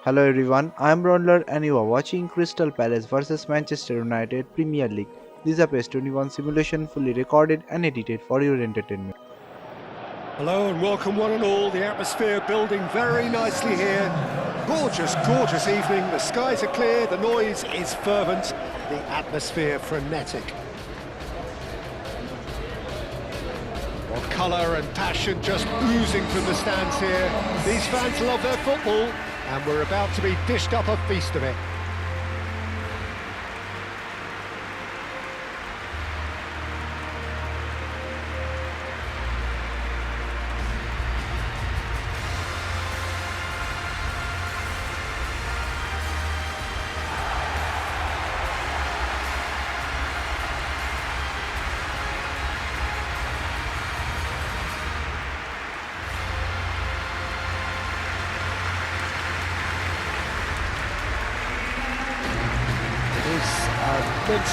Hello everyone, I am RAUNDLER and you are watching Crystal Palace vs Manchester United Premier League. This is a PES 21 simulation fully recorded and edited for your entertainment. Hello and welcome one and all. The atmosphere building very nicely here. Gorgeous, gorgeous evening. The skies are clear, the noise is fervent, the atmosphere frenetic. Well, colour and passion just oozing from the stands here. These fans love their football and we're about to be dished up a feast of it.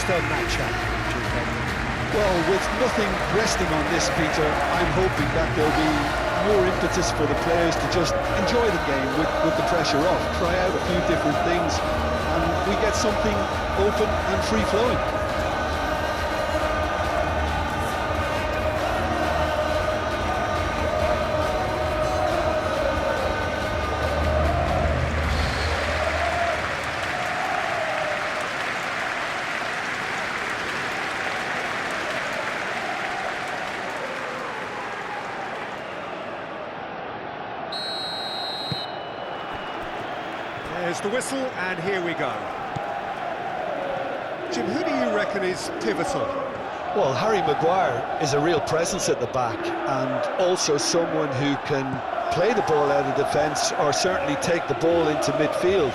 Monster matchup. Well, with nothing resting on this, Peter, I'm hoping that there'll be more impetus for the players to just enjoy the game with the pressure off, try out a few different things, and we get something open and free-flowing. There's the whistle, and here we go. Jim, who do you reckon is pivotal? Well, Harry Maguire is a real presence at the back, and also someone who can play the ball out of defence or certainly take the ball into midfield.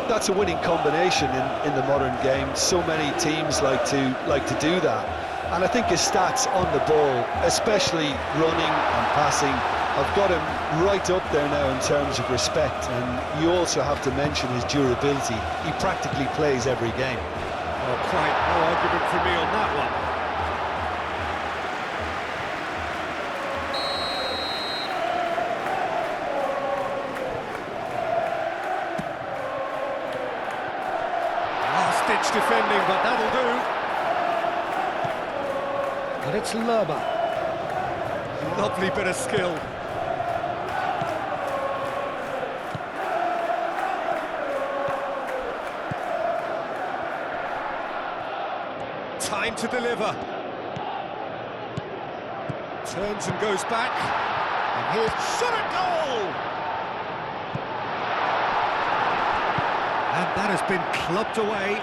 That's a winning combination in the modern game. So many teams like to do that, and I think his stats on the ball, especially running and passing, I've got him right up there now in terms of respect, and you also have to mention his durability. He practically plays every game. Oh, quite no argument for me on that one. Last-ditch defending, but that'll do. And it's Lerma. Lovely bit of skill. Time to deliver. Turns and goes back. And here's shot at goal! And that has been clubbed away.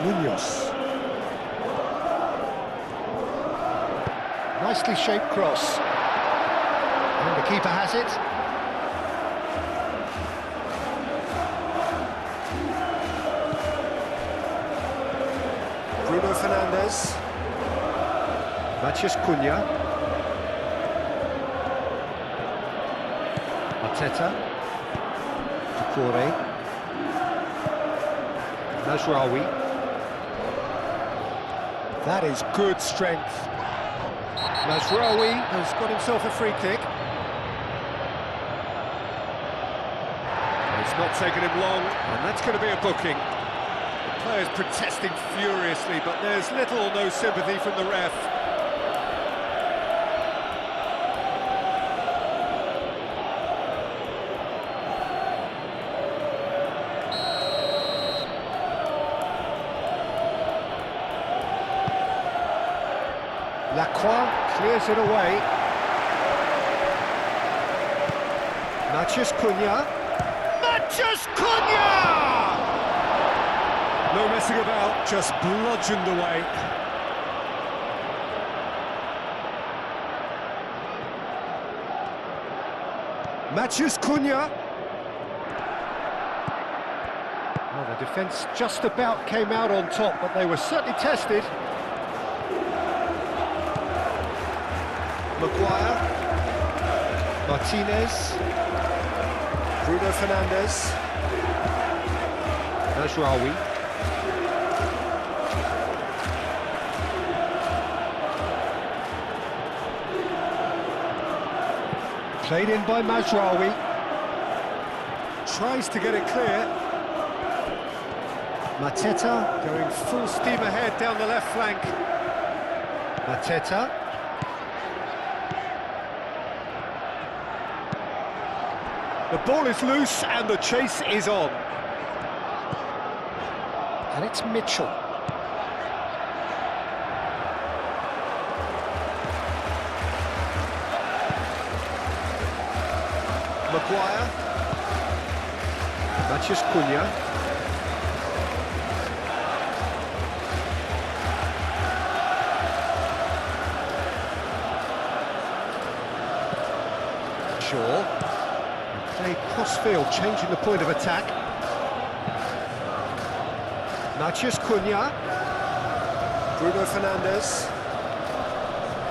Munoz. Nicely shaped cross. And the keeper has it. Bruno Fernandes. Matheus Cunha. Arteta. Doucouré. Mazraoui. That is good strength. Mazraoui has got himself a free kick. It's not taken him long, and that's going to be a booking. Players protesting furiously, but there's little or no sympathy from the ref. Lacroix clears it away. Matheus Cunha. Matheus Cunha! No messing about, just bludgeoned away. Matheus Cunha. Well, the defence just about came out on top, but they were certainly tested. Maguire. Martinez. Bruno Fernandes. Mazraoui. Played in by Mazraoui. Tries to get it clear. Mateta going full steam ahead down the left flank. Mateta. The ball is loose and the chase is on. And it's Mitchell. Maguire. Matheus Cunha. Shaw. Play cross-field, changing the point of attack. Matheus Cunha. Bruno Fernandes.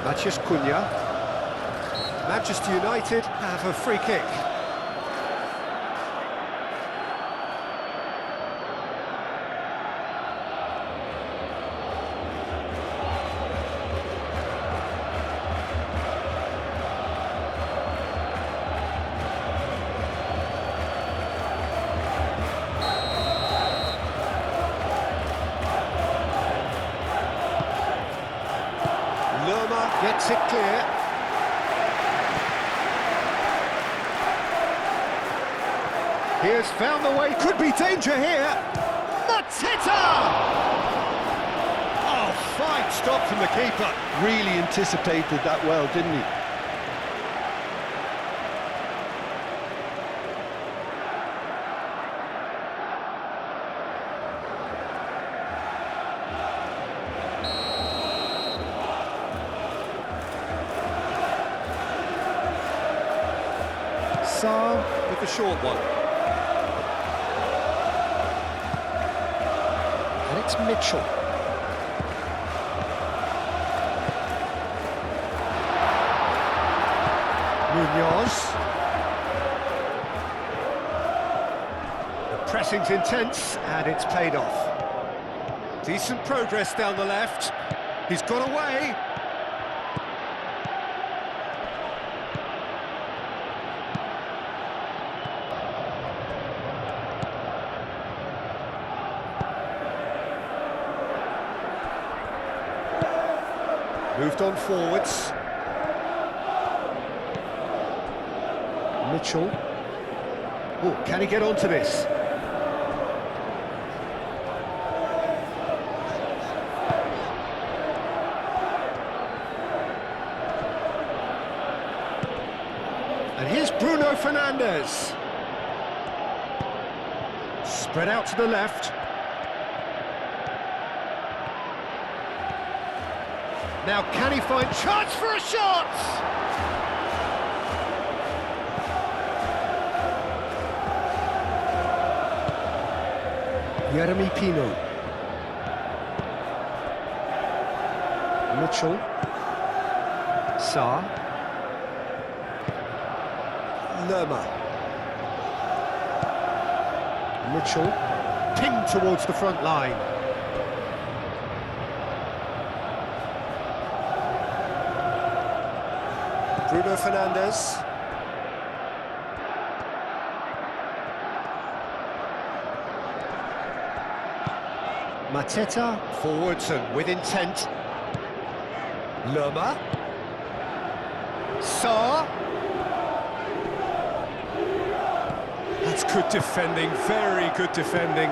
Matheus Cunha. Manchester United have a free kick. Lerma gets it clear. He has found the way, could be danger here. Mateta! Oh, fine stop from the keeper. Really anticipated that well, didn't he? Sarr with the short one. And it's Mitchell. Munoz. The pressing's intense and it's paid off. Decent progress down the left. He's got away. Moved on forwards. Mitchell. Oh, can he get onto this? And here's Bruno Fernandes. Spread out to the left. Now can he find chance for a shot? Jeremy Pino. Mitchell. Sarr. Lerma. Mitchell. Pinged towards the front line. Bruno Fernandes. Mateta, forwards and with intent. Lerma. Sarr. That's good defending, very good defending.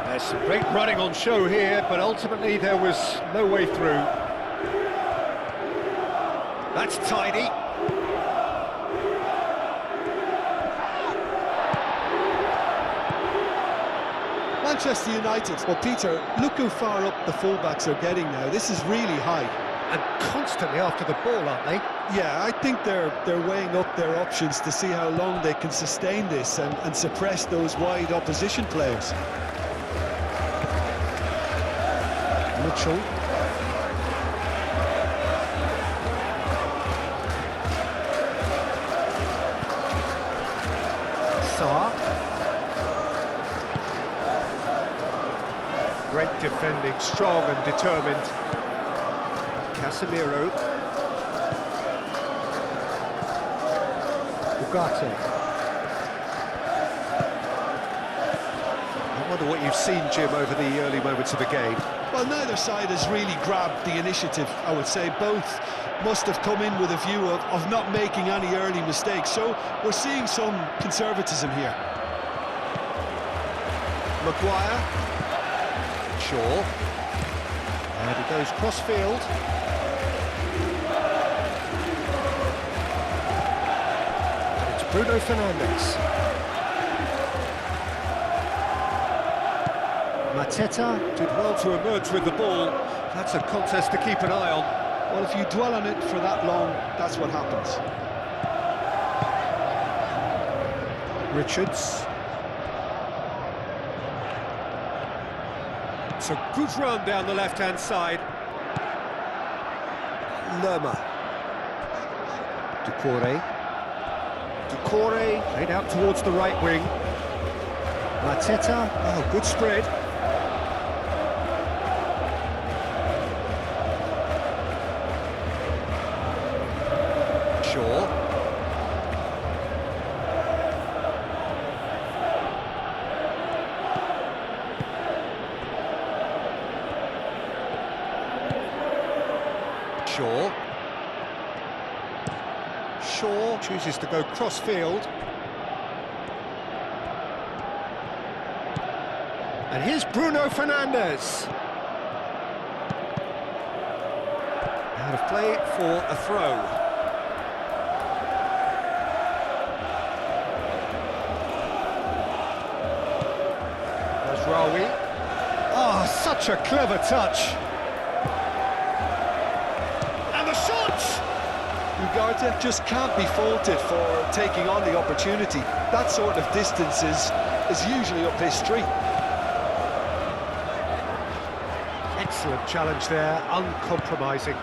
There's some great running on show here, but ultimately there was no way through. That's tidy. Manchester United. Well, Peter, look how far up the fullbacks are getting now. This is really high. And constantly after the ball, aren't they? Yeah, I think they're weighing up their options to see how long they can sustain this and suppress those wide opposition players. Mitchell. Sarr. Great defending, strong and determined. Casemiro. Ugarte. I wonder what you've seen, Jim, over the early moments of the game. Well, neither side has really grabbed the initiative, I would say. Both must have come in with a view of not making any early mistakes. So we're seeing some conservatism here. Maguire. Shaw. And he goes cross-field. And it's Bruno Fernandes. Mateta did well to emerge with the ball. That's a contest to keep an eye on. Well, if you dwell on it for that long, that's what happens. Richards. It's a good run down the left-hand side. Lerma. Doucouré. Doucouré played out towards the right wing. Mateta. Oh, good spread. Shaw. Shaw chooses to go cross-field. And here's Bruno Fernandes. Out of play for a throw. Rawi. Oh, such a clever touch. And the shot! Ugarte just can't be faulted for taking on the opportunity. That sort of distance is usually up his street. Excellent challenge there, uncompromising.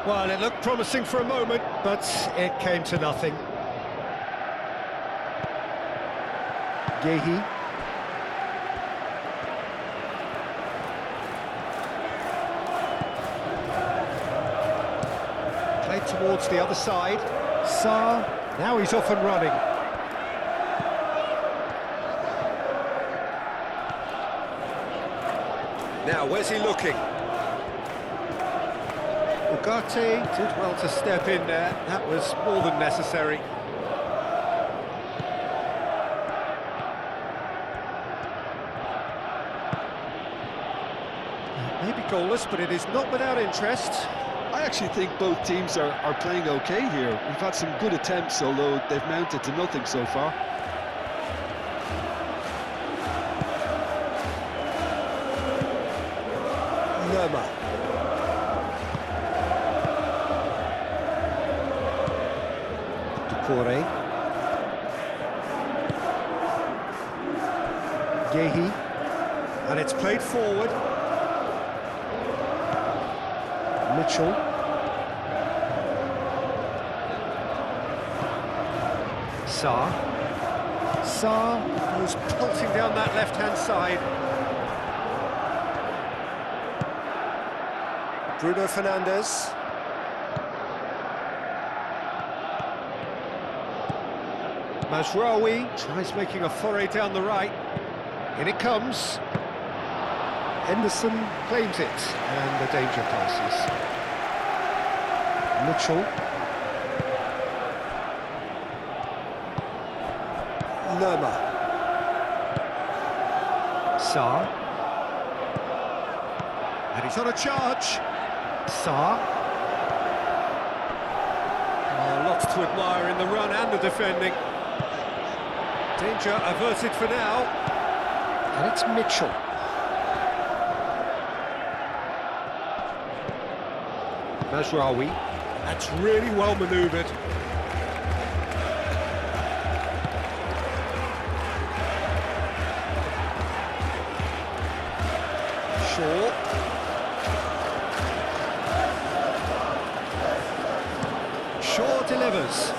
Well, it looked promising for a moment, but it came to nothing. Gehi. Played towards the other side. Sarr, now he's off and running. Now, where's he looking? Ugarte did well to step in there. That was more than necessary. Maybe goalless, but it is not without interest. I actually think both teams are playing okay here. We've had some good attempts, although they've mounted to nothing so far. Lerma. Doucouré. Gehi. And it's played forward. Mitchell. Sarr. Sarr goes pelting down that left-hand side. Bruno Fernandes. Mazraoui tries making a foray down the right. In it comes. Henderson claims it, and the danger passes. Mitchell. Lerma. Sarr. And he's on a charge. Sarr. Oh, lots to admire in the run and the defending. Danger averted for now. And it's Mitchell. Mazraoui. That's really well manoeuvred. Shaw. Shaw delivers.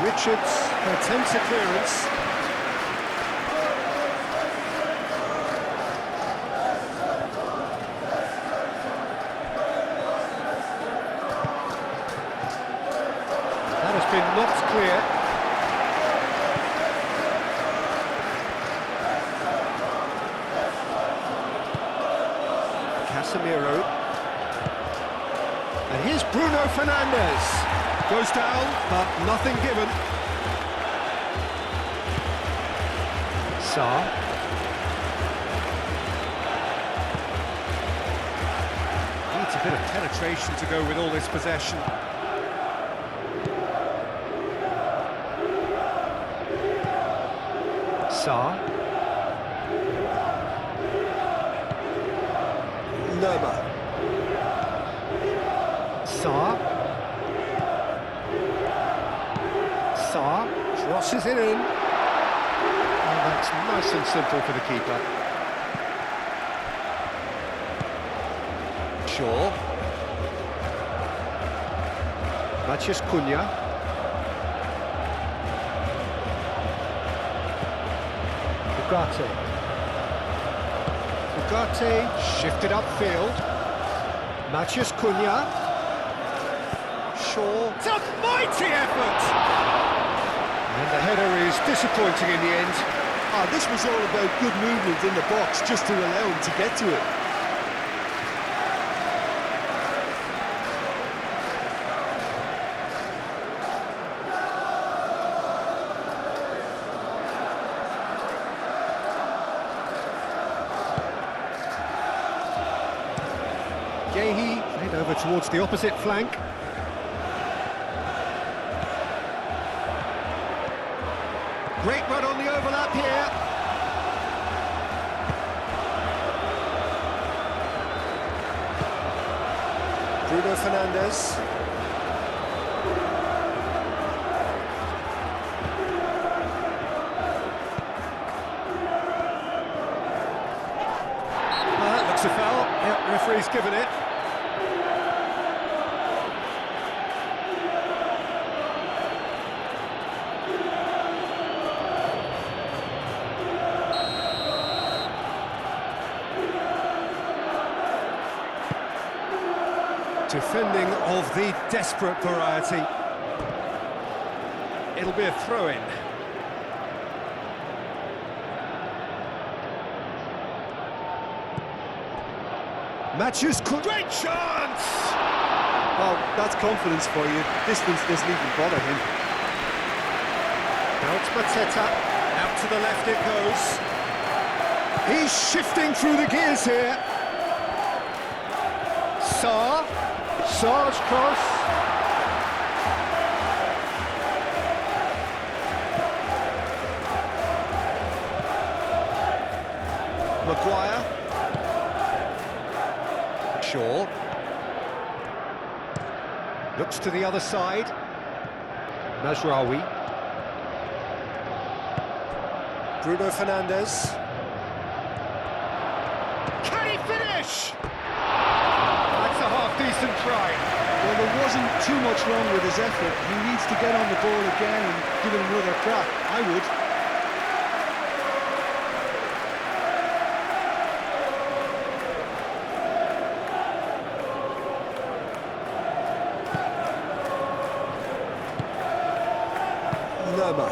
Richards attempts a clearance. That has It's been knocked clear. Casemiro. And here's Bruno Fernandes. Goes down, but nothing given. Sarr. Needs a bit of penetration to go with all this possession. Sarr. Lerma. Sarr. Sarr crosses it in. And that's nice and simple for the keeper. Shaw. Matheus Cunha. Ugarte shifted upfield. Matheus Cunha. Shaw. It's a mighty effort! And the header is disappointing in the end. This was all about good movement in the box just to allow him to get to it. Gehi played over towards the opposite flank. Great run on the overlap here. Bruno Fernandes. That looks a foul. Yep, referee's given it. Defending of the desperate variety. It'll be a throw-in. Matheus Cunha. Great chance! Well, that's confidence for you. Distance doesn't even bother him. Now it's Mateta. Out to the left it goes. He's shifting through the gears here. Sarr. Sarr's cross. Maguire. Shaw. Looks to the other side. Mazraoui. Bruno Fernandes. Can he finish? That's a half-decent try. Well, there wasn't too much wrong with his effort. He needs to get on the ball again and give it another crack. I would. Lerma.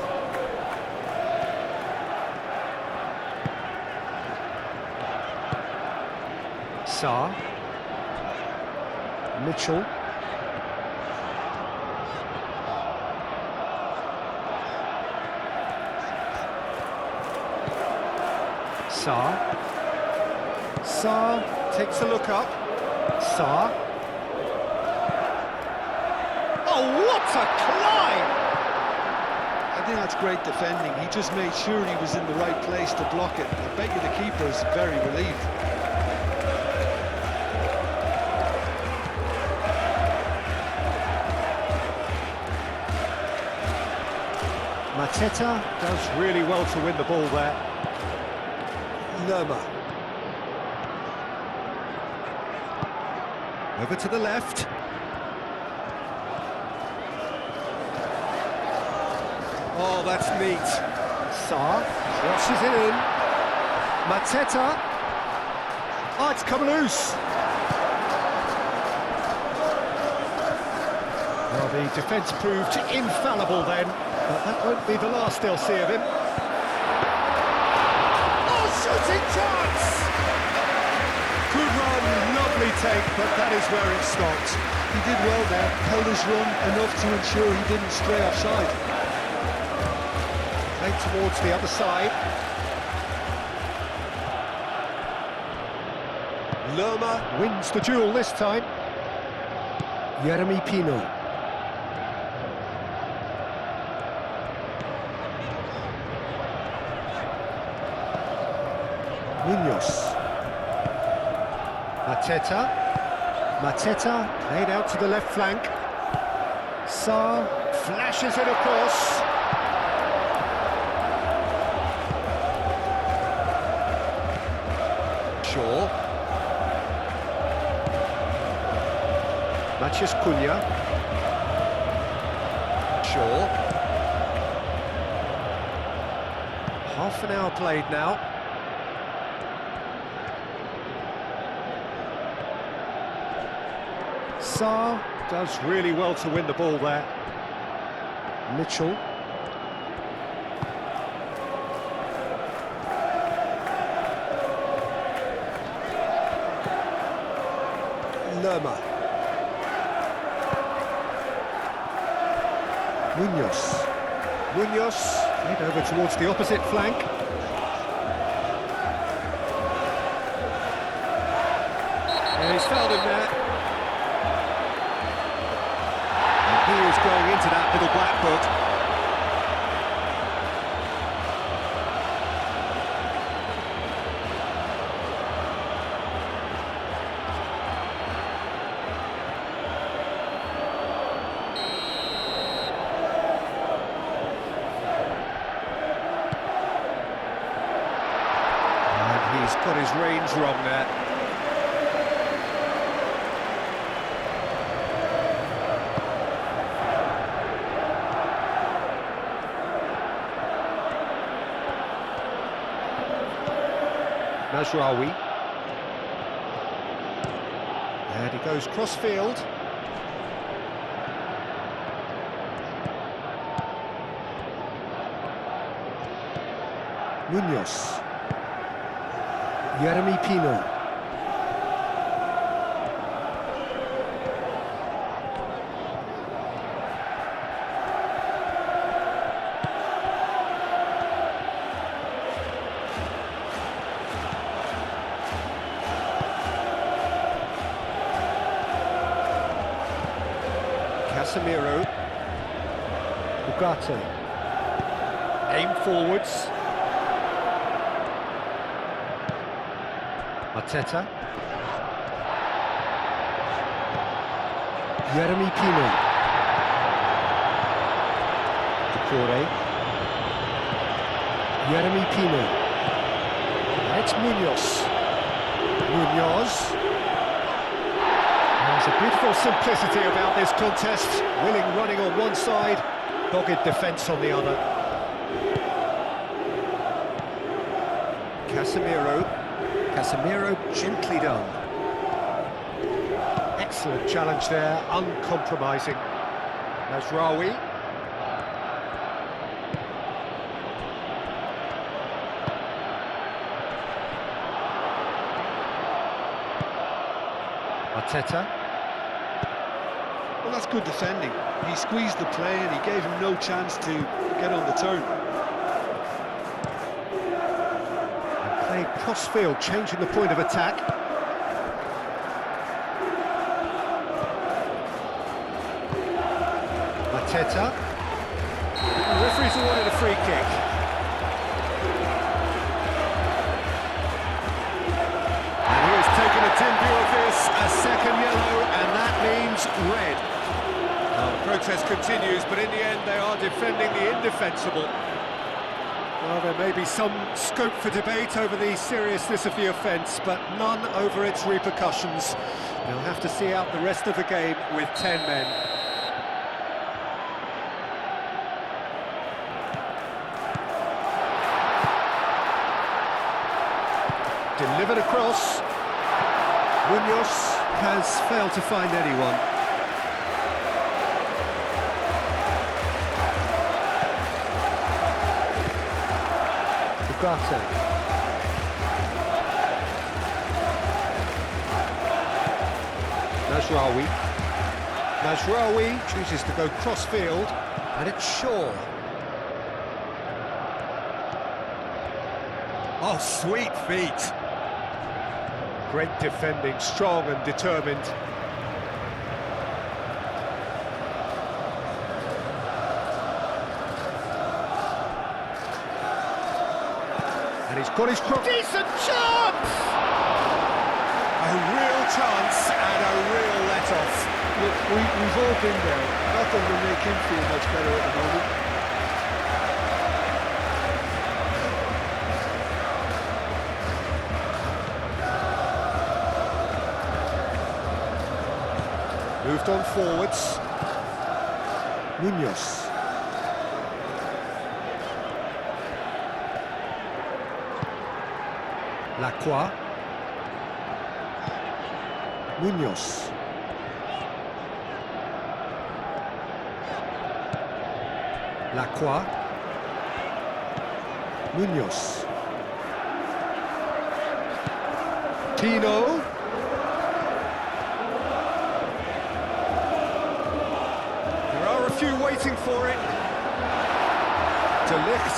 Sarr. Mitchell. Sarr. Sarr takes a look up. Sarr. Oh, what a climb! I think that's great defending. He just made sure he was in the right place to block it. I bet you the keeper's very relieved. Mateta does really well to win the ball there. Lerma. Over to the left. Oh, that's neat. Sarr crosses it in. Mateta. Oh, it's come loose. Well, The defence proved infallible then, but that won't be the last they'll see of him. Oh, shooting chance! Good run, lovely take, but that is where it stopped. He did well there, held his run enough to ensure he didn't stray offside. Played towards the other side. Lerma wins the duel this time. Jeremy Pino. Munoz. Mateta played out to the left flank. Sarr flashes it across. Shaw. Maciej Cunha. Shaw. Half an hour played now. Sarr does really well to win the ball there. Mitchell. Lerma. Munoz played over towards the opposite flank. And he's fouled him there. And he is going into that little black book. He's got his range wrong there. Mazraoui. And he goes cross-field. Munoz. Jeremy Pino. Casemiro. Ugarte. Aim forwards. Mateta. Jeremy Pino. Decore. Jeremy Pino. It's Munoz. There's a beautiful simplicity about this contest. Willing running on one side, dogged defence on the other. Casemiro gently done. Excellent challenge there, uncompromising. Mazraoui. Mateta. Well, that's good defending. He squeezed the play and he gave him no chance to get on the turn. Played cross-field, changing the point of attack. Mateta. The referee's awarded a free kick. And he has taken a dim view of this, a second yellow, and that means red. Well, the protest continues, but in the end they are defending the indefensible. Well, there may be some scope for debate over the seriousness of the offence, but none over its repercussions. They'll have to see out the rest of the game with 10 men. Delivered across. Munoz has failed to find anyone. Ugarte. Mazraoui chooses to go cross-field, and it's Shaw. Oh, sweet feet. Great defending, strong and determined. And he's got his cross. Decent chance! A real chance and a real let-off. Look, we've all been there. Nothing will make him feel much better at the moment. Moved on forwards. Munoz. Lacroix. Munoz. Lacroix. Munoz. Tino. There are a few waiting for it. De Ligt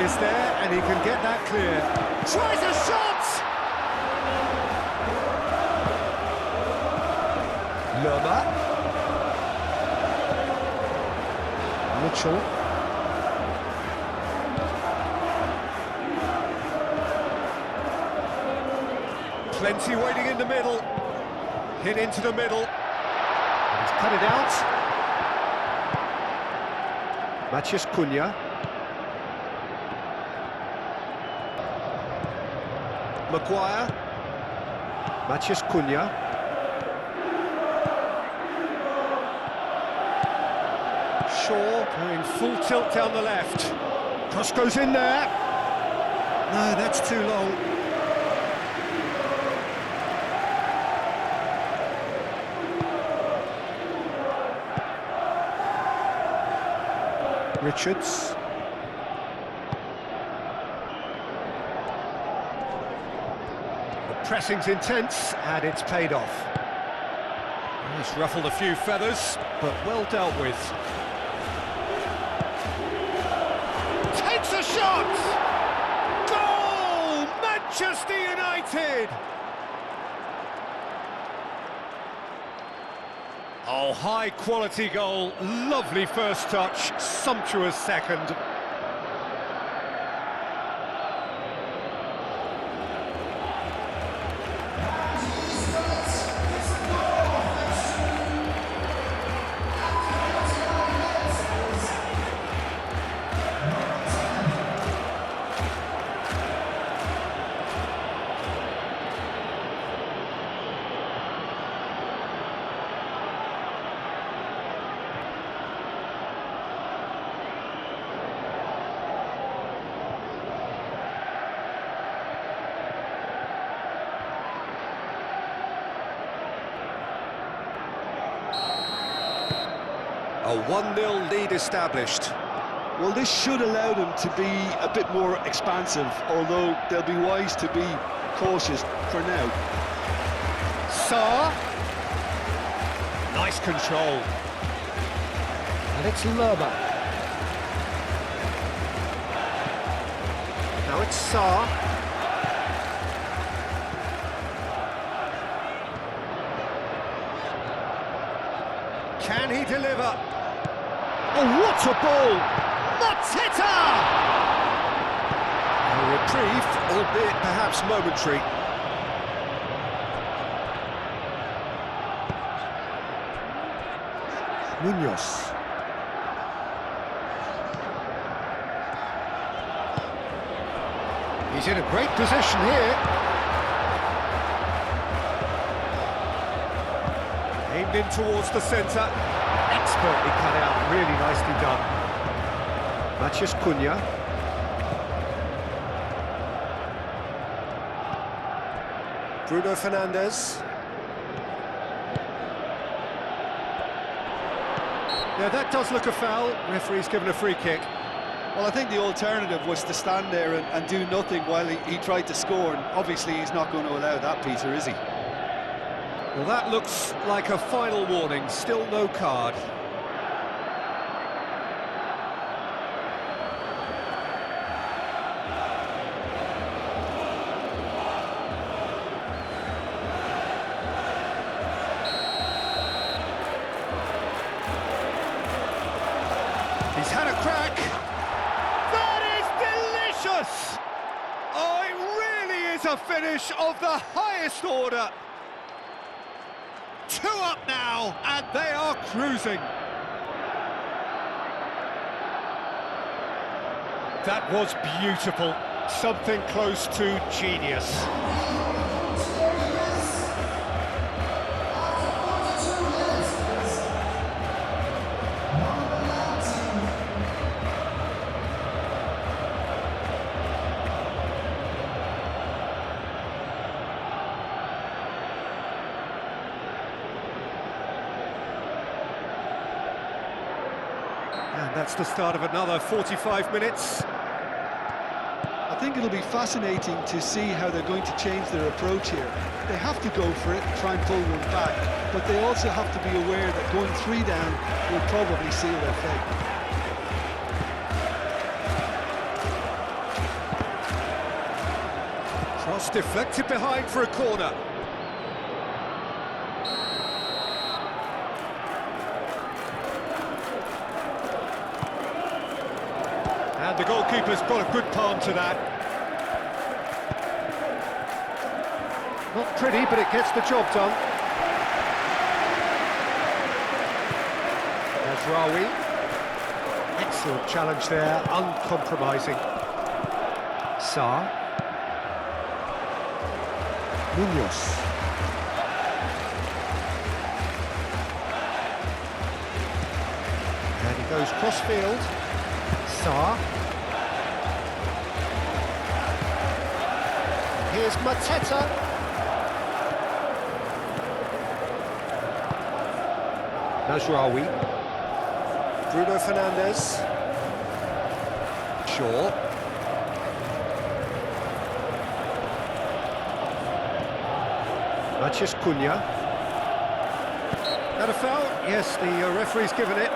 is there and he can get that clear. Tries a shot! Lerma. Mitchell. Plenty waiting in the middle. Hit into the middle. And he's cut it out. Matheus Cunha. Maguire. Matheus Cunha. Shaw doing full tilt down the left. Cross goes in there. No, that's too long. Richards. The pressing's intense and it's paid off. It's ruffled a few feathers, but well dealt with. Takes a shot! Goal! Manchester United! Oh, high-quality goal, lovely first touch, sumptuous second. A 1-0 lead established. Well, this should allow them to be a bit more expansive, although they'll be wise to be cautious for now. Sarr. Nice control. And it's Lerma. Now it's Sarr. Can he deliver? Oh, what a ball! Mateta! A reprieve, albeit perhaps momentary. Munoz. He's in a great position here. Aimed in towards the centre. Expertly cut out, really nicely done. Matheus Cunha. Bruno Fernandes. Yeah, that does look a foul. Referee's given a free kick. Well, I think the alternative was to stand there and do nothing while he tried to score, and obviously he's not going to allow that, Peter, is he? Well, that looks like a final warning, still no card. He's had a crack. That is delicious! Oh, it really is a finish of the highest order. 2 up now, and they are cruising. That was beautiful. Something close to genius. And that's the start of another 45 minutes. I think it'll be fascinating to see how they're going to change their approach here. They have to go for it and try and pull one back, but they also have to be aware that going 3 down will probably seal their fate. Cross deflected behind for a corner. And the goalkeeper's got a good palm to that. Not pretty, but it gets the job done. There's Raoui. Excellent challenge there, uncompromising. Sarr. Munoz. And he goes cross-field. Sarr. Here's Mateta. Najraoui. Bruno Fernandes. Shaw. Matheus Cunha. That a foul? Yes, the referee's given it.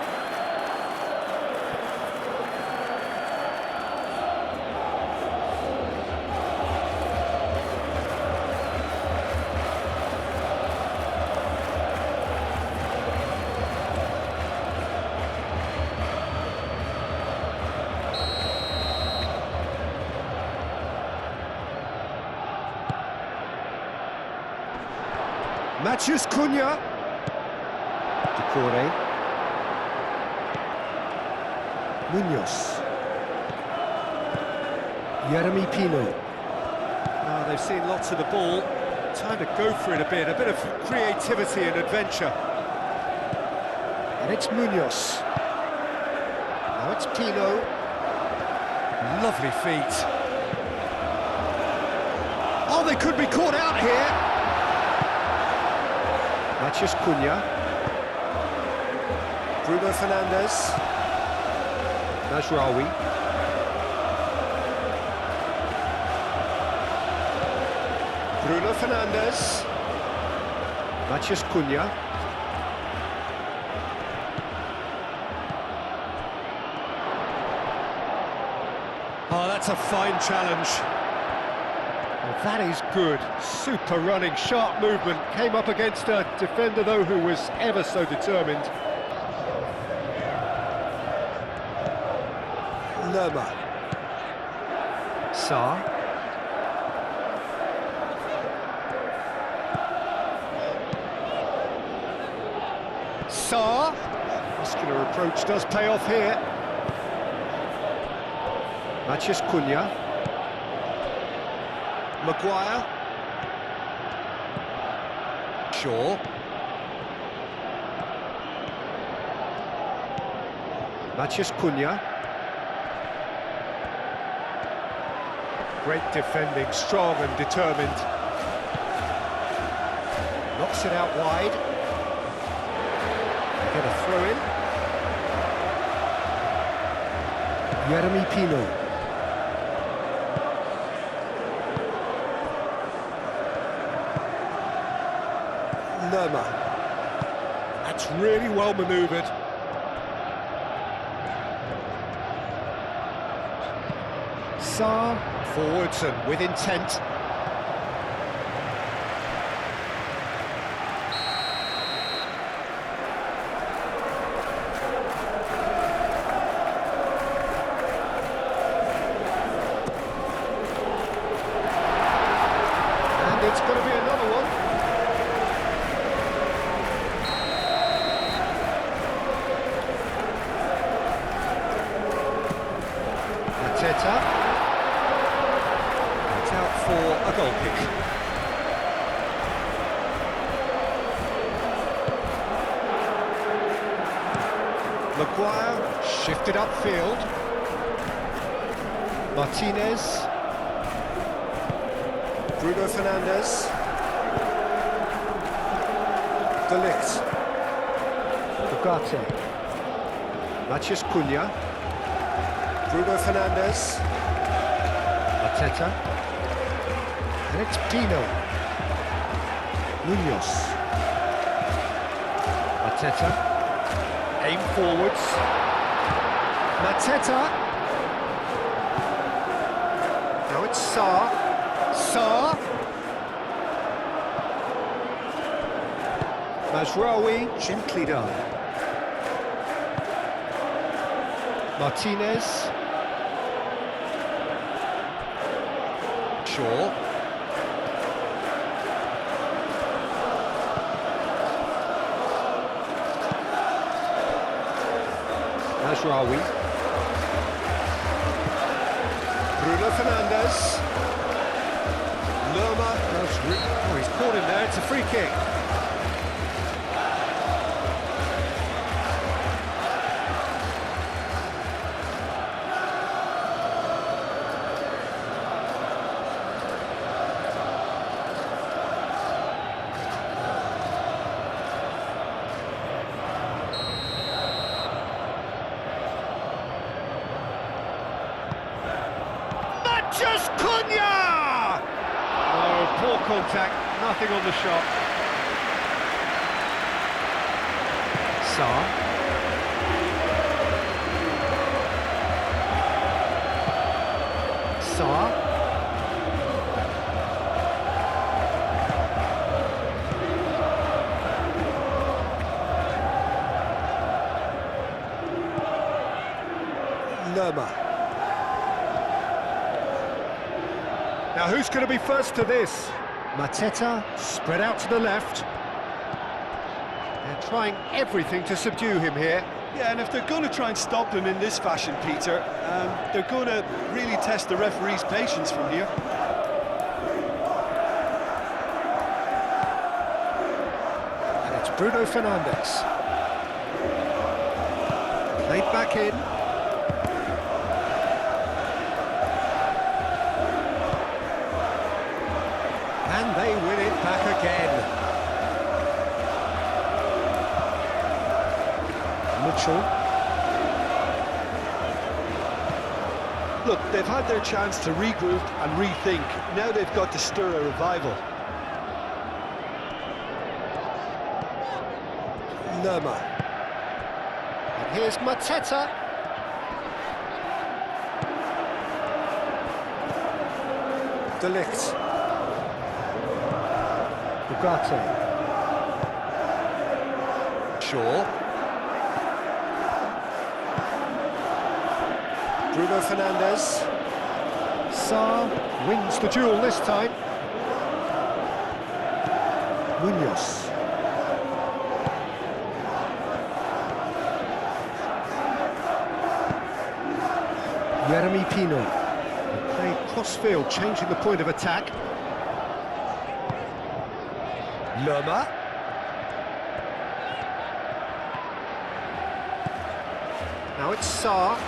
Matheus Cunha. Decore. Munoz. Jeremy Pino. Now they've seen lots of the ball. Time to go for it a bit of creativity and adventure. And it's Munoz. Now it's Pino. Lovely feet. Oh, they could be caught out here. Matheus Cunha. Bruno Fernandes. Najraoui. Bruno Fernandes. Matheus Cunha. Oh, that's a fine challenge. Well, that is good. Super running, sharp movement. Came up against a defender, though, who was ever so determined. Lerma. Sarr. Sarr. Muscular approach does pay off here. Matheus Cunha. Maguire. Shaw. Matheus Cunha. Great defending, strong and determined. Knocks it out wide. They get a throw in. Jeremy Pino. Lerma. That's really well manoeuvred. Saar, forwards and with intent. And it's going to be another one. Mateta. It's out for a goal kick. Maguire shifted upfield. Martinez. Bruno Fernandes. De Ligt. Ugarte. Matheus Cunha. Bruno Fernandes. Mateta. And it's Pino. Munoz. Mateta. Aim forwards. Mateta. Now it's Saar. Saar. Mazraoui, gently done. Martinez. Shaw. Mazraoui. Bruno Fernandes. Lerma. Oh, he's caught him there. It's a free kick. Just Cunha! Oh, poor contact, nothing on the shot. Saar. Saar. Lerma. Now who's going to be first to this? Mateta, spread out to the left. They're trying everything to subdue him here. Yeah, and if they're going to try and stop them in this fashion, Peter, they're going to really test the referee's patience from here. And it's Bruno Fernandes. Played back in. And they win it back again. Mitchell. Look, they've had their chance to regroup and rethink. Now they've got to stir a revival. Lerma. And here's Mateta. De Ligt. Ugarte. Shaw. Bruno Fernandes. Saar wins the duel this time. Munoz. Jeremy Pino. Played cross-field, changing the point of attack. Lerma. Now it's Saar.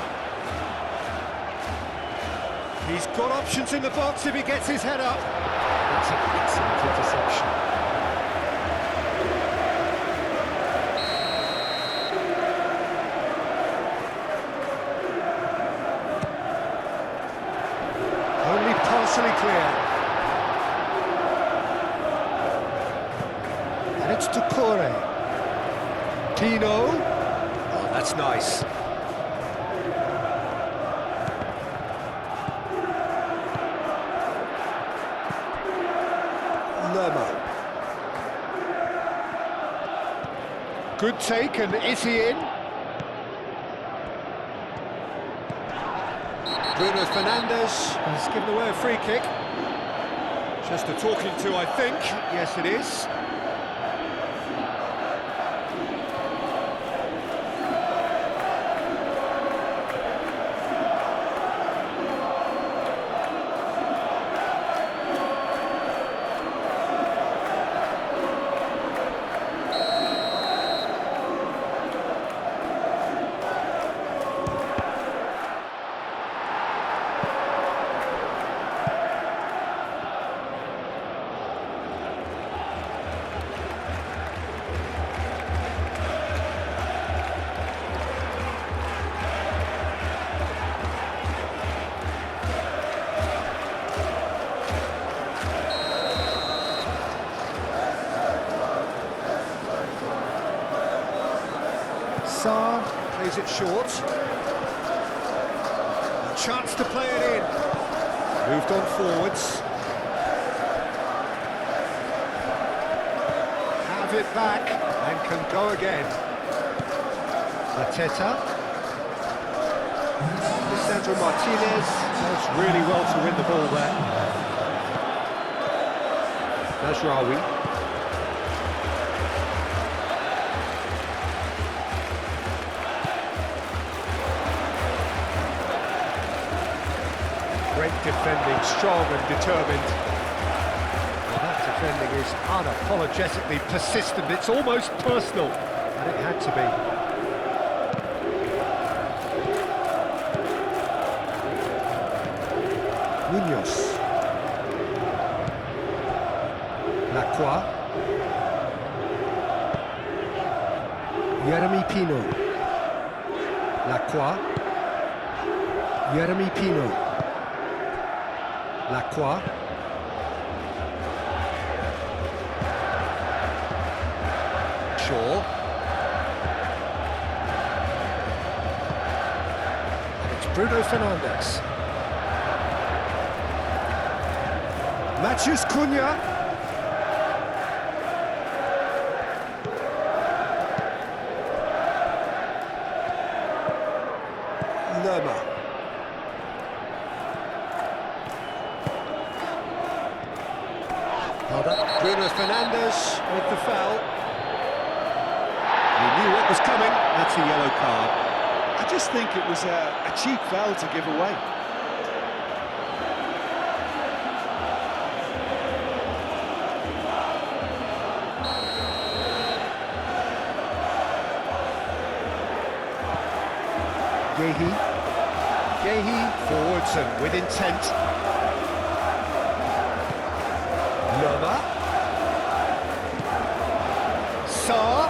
He's got options in the box if he gets his head up. That's an excellent interception. totally clear. And it's Ducore. Pino. Oh, that's nice. Lerma. Good take, and is he in? Bruno Fernandes has given away a free kick. Just a talking to, I think. Yes, it is. Sarr plays it short. A chance to play it in. Moved on forwards. Have it back and can go again. Mateta. Lisandro Martinez does really well to win the ball there. Najraoui. Great defending, strong and determined. Well, that defending is unapologetically persistent. It's almost personal, and it had to be. Munoz. Lacroix. Jeremy Pino. Lacroix. Jeremy Pino. Lacroix. Shaw. And it's Bruno Fernandes. Matheus Cunha. Lerma. Bruno Fernandes with the foul. He knew what was coming. That's a yellow card. I just think it was a cheap foul to give away. Gehi forwards and with intent. Lerma. Sarr.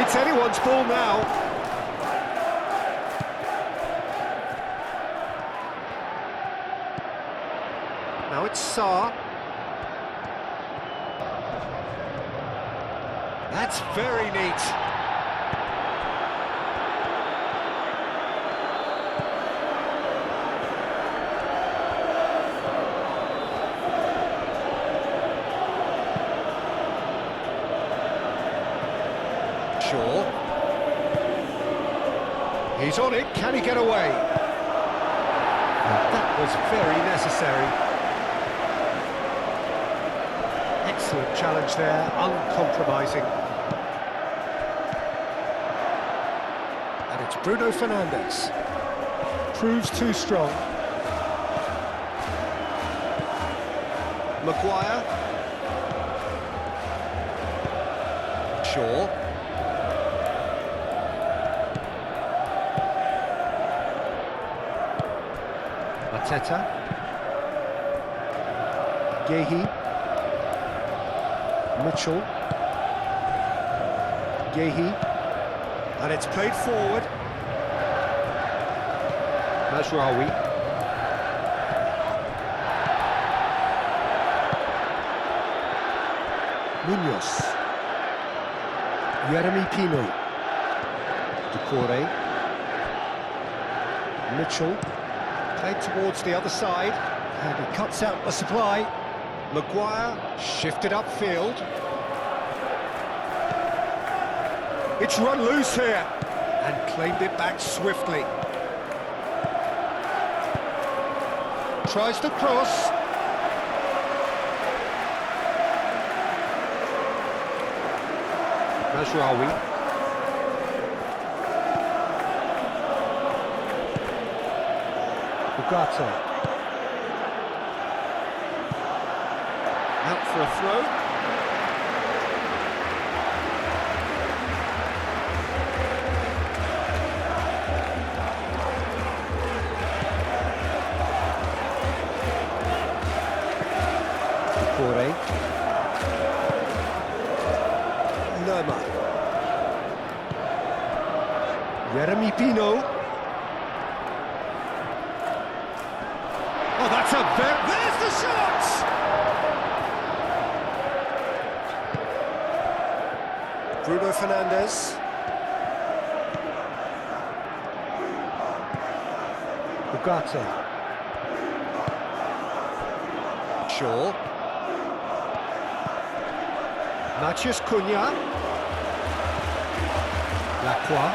It's anyone's ball now. Now it's Sarr. That's very neat. Shaw. He's on it. Can he get away? That was very necessary. Excellent challenge there, uncompromising. And it's Bruno Fernandes. Proves too strong. Maguire. Shaw. Mateta. Gehi. Mitchell. Gehi. And it's played forward. Mazraoui. Munoz. Jeremy Pino. Decore. Mitchell. Played towards the other side. And he cuts out the supply. Maguire shifted upfield. It's run loose here. And claimed it back swiftly. Tries to cross. Mazraoui. Ugarte. Out for a throw. Decore. Lerma. Jeremy Pino. Oh, that's a very... There's the shot! Bruno Fernandes. Ugarte. Shaw. Matheus Cunha. Lacroix.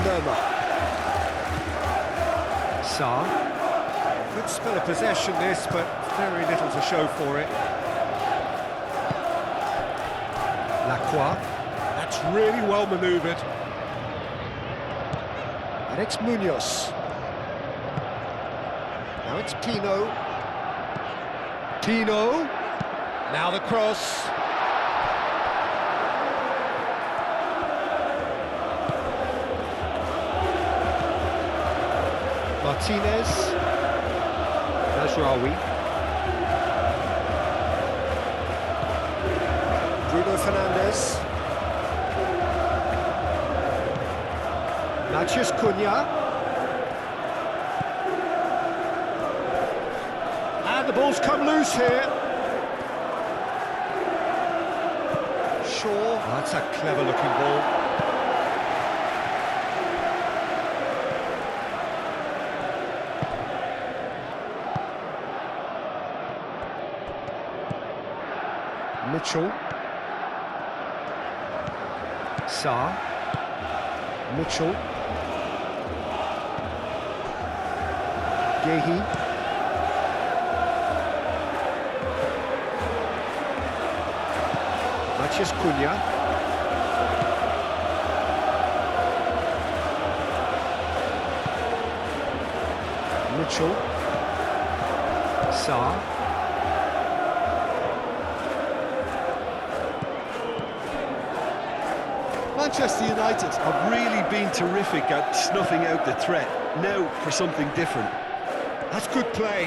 Lerma. Sarr. Good spell of possession this, but very little to show for it. Lacroix. That's really well manoeuvred. And it's Munoz. Now it's Pino. Pino. Now the cross. Martinez. Mazraoui. Bruno Fernandes. Matheus Cunha. And the ball's come loose here. Shaw. Oh, that's a clever looking ball. Mitchell. Sarr. Mitchell. Gehi. Matheus Cunha. Mitchell. Sarr. Manchester United have really been terrific at snuffing out the threat. Now for something different. That's good play.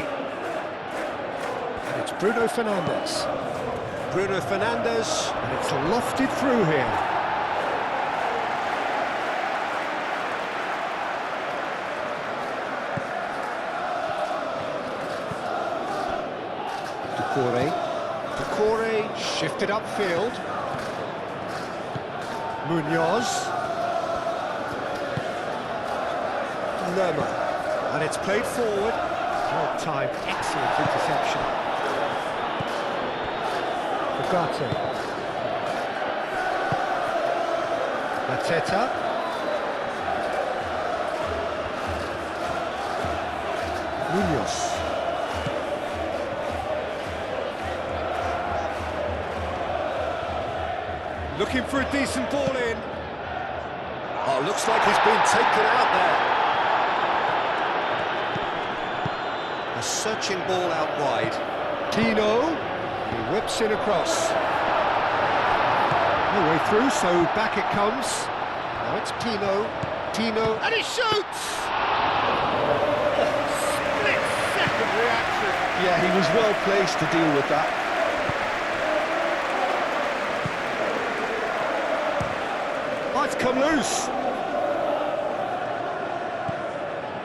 And it's Bruno Fernandes. Bruno Fernandes, and it's lofted through here. Decore. Decore shifted upfield. Munoz. Lerma. And it's played forward. Well timed, excellent interception. Ugarte. Mateta. Munoz. Looking for a decent ball in. Oh, looks like he's been taken out there. A searching ball out wide. Pino. He whips it across. No way through, so back it comes. Now it's Pino. Pino. And he shoots! Split Yeah, he was well placed to deal with that. Oh, it's come loose.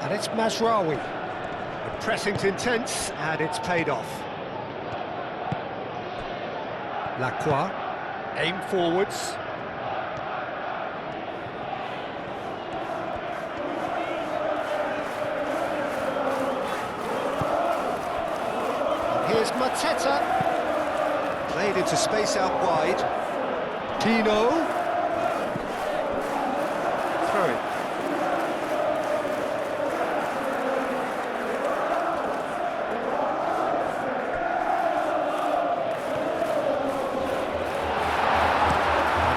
And it's Mazraoui. The pressing's intense, and it's paid off. Lacroix, aim forwards. And here's Mateta. Played into space out wide. Tino. Throw it.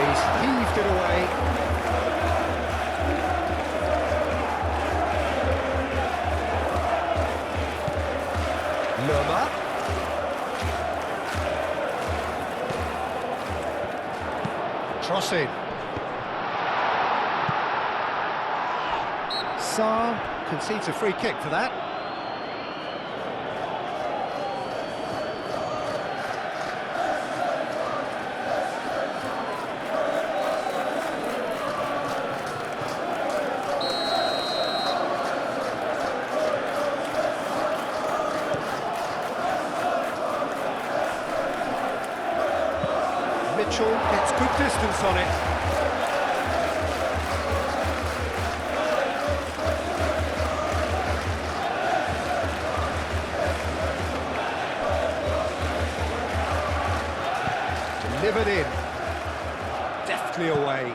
He's heaved it away. Lerma. Trossing. Sarr concedes a free kick for that. Mitchell gets good distance on it. Delivered in. Deftly away.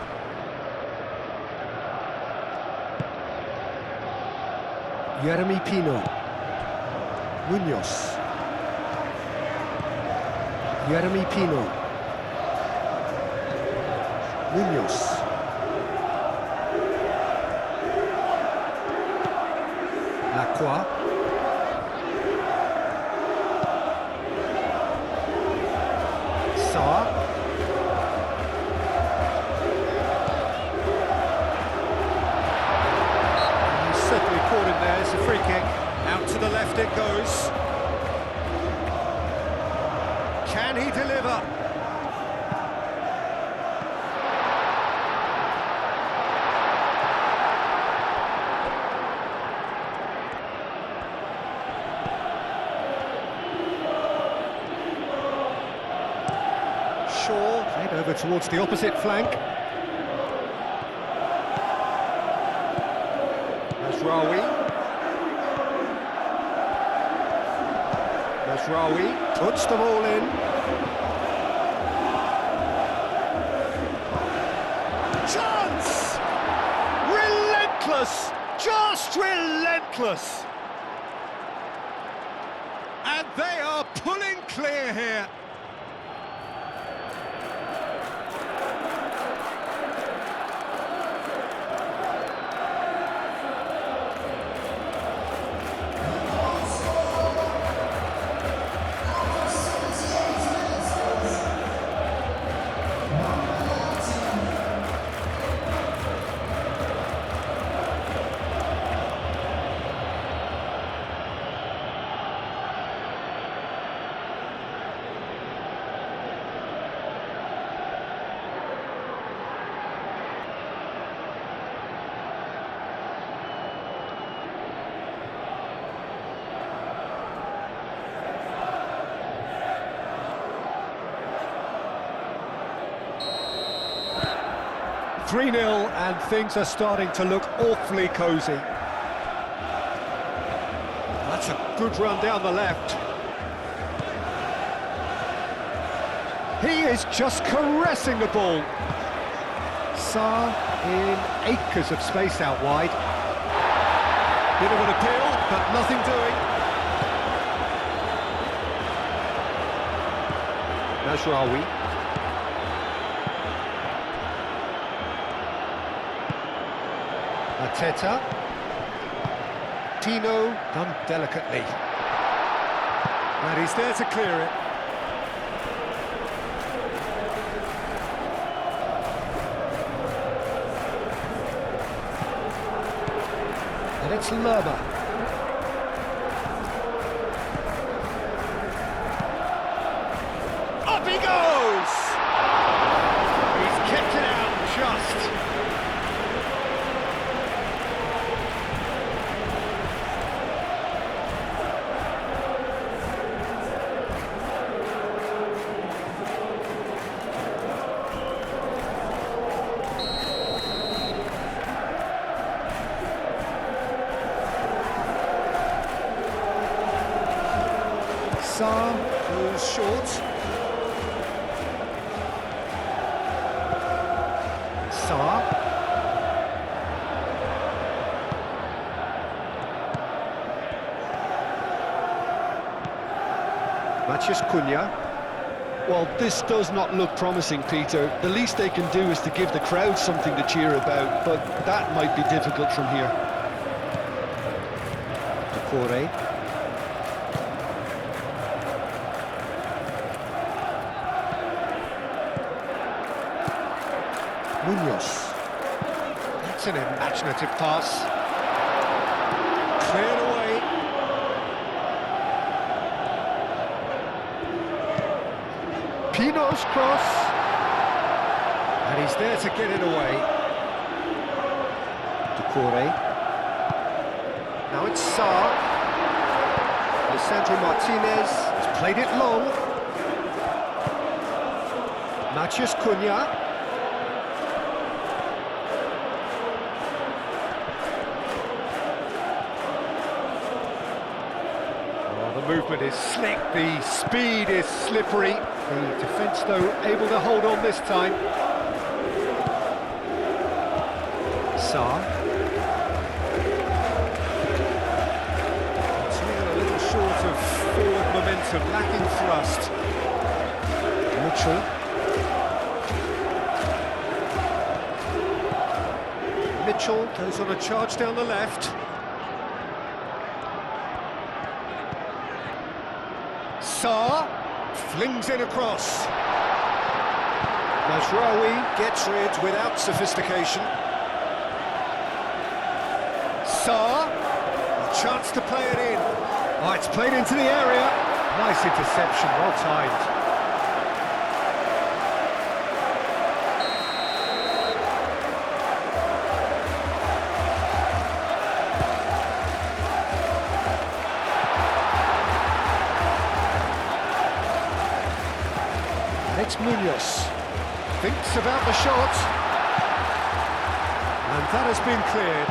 Jeremy Pino. Munoz. Jeremy Pino. Munoz. Lacroix. Sarr. He's certainly caught him there. It's a free kick. Out to the left it goes. Can he deliver? Shaw, played over towards the opposite flank. Mazraoui. Mazraoui puts them all in. Chance! Relentless! Just relentless! And they are pulling clear here. Three 0 and things are starting to look awfully cosy. That's a good run down the left. He is just caressing the ball. Sarr in acres of space out wide. Bit of an appeal, but nothing doing. Mazraoui. Mateta. Tino done delicately. And he's there to clear it. And it's Lerma. he goes! He's kept it out just. Saar goes short. Saar. Matheus Cunha. Well, this does not look promising, Peter. The least they can do is to give the crowd something to cheer about, but that might be difficult from here. Decore. Munoz. That's an imaginative pass. Cleared away. Pino's cross. And he's there to get it away. Decore. Now it's Saar. Lisandro Martinez has played it long. Matheus Cunha. The movement is slick, the speed is slippery. The defence, though, able to hold on this time. Saar. It's a little short of forward momentum, lacking thrust. Mitchell goes on a charge down the left. Saar flings it across. Mazraoui gets rid without sophistication. Saar, a chance to play it in. Oh, it's played into the area. Nice interception, well timed. It's Munoz. Thinks about the shot. And that has been cleared.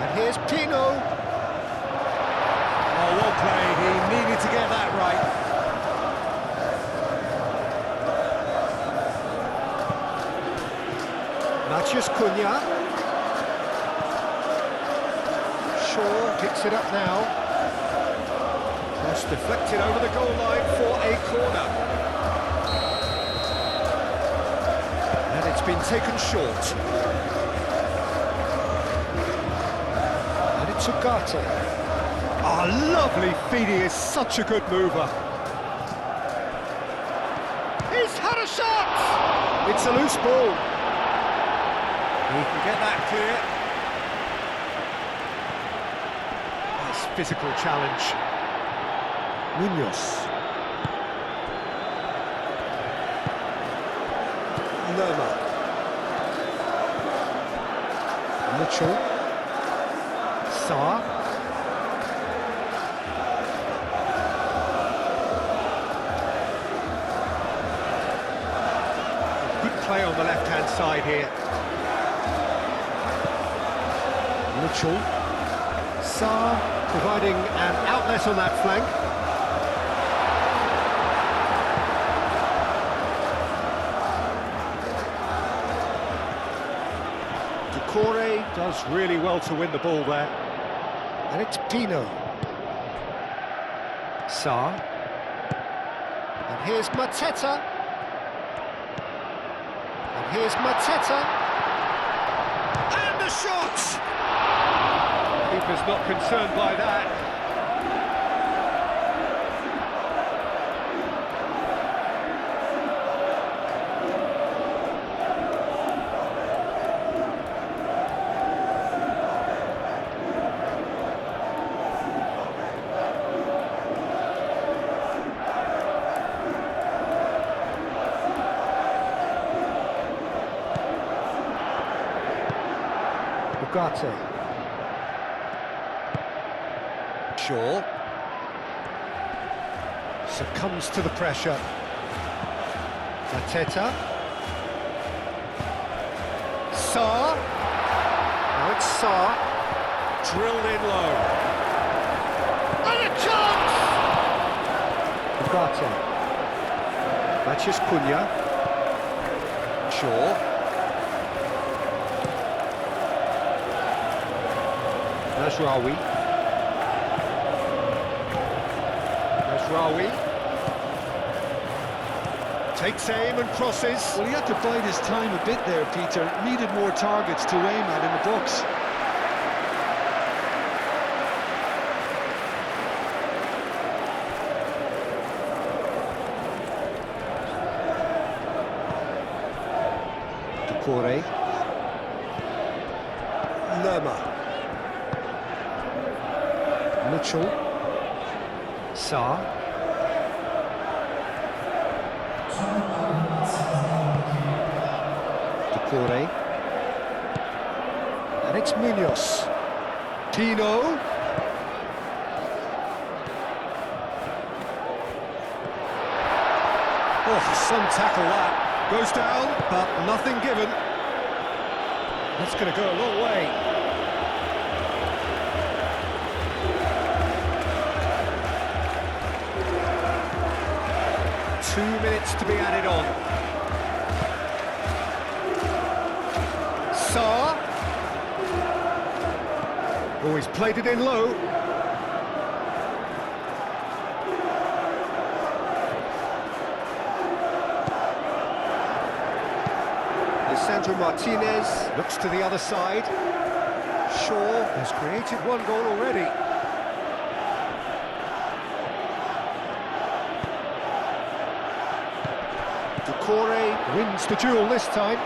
And here's Pino. Oh, well played. He needed to get that right. Matheus Cunha. Shaw picks it up now. Cross deflected over the goal line for a corner. And it's been taken short. And it's Ugarte. Oh, lovely feed, he is such a good mover. He's had a shot! It's a loose ball. He can get that clear. Physical challenge. Munoz. Lerma. Mitchell. Saar. Good play on the left-hand side here. Mitchell. Saar. Providing an outlet on that flank. Decore does really well to win the ball there. And it's Pino. Saar. And here's Mateta. And here's Mateta. And the shot! Keeper's not concerned by that. Ugarte. Shaw. Succumbs to the pressure. Mateta. Sarr. Now it's Sarr. Drilled in low. And a chance! Ugarte. Matches Cunha. Shaw. Nasraoui. Nasraoui. Takes aim and crosses. Well, he had to bide his time a bit there, Peter. Needed more targets to aim at in the box. Doucouré. Lerma. Mitchell. Sarr. Doucouré. And it's Munoz. Tino. Oh, some tackle that. Goes down, but nothing given. That's going to go a long way. Two minutes to be added on. Sarr. Oh, he's played it in low. Sandro Martinez looks to the other side. Shaw has created one goal already. Doucouré wins the duel this time.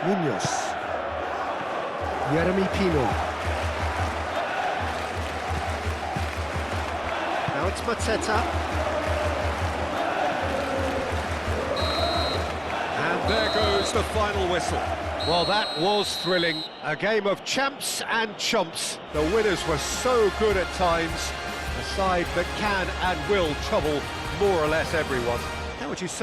Munoz. Yeremy Pino. Now it's Mateta. There goes the final whistle. Well, that was thrilling. A game of champs and chumps. The winners were so good at times. A side that can and will trouble more or less everyone. How would you sum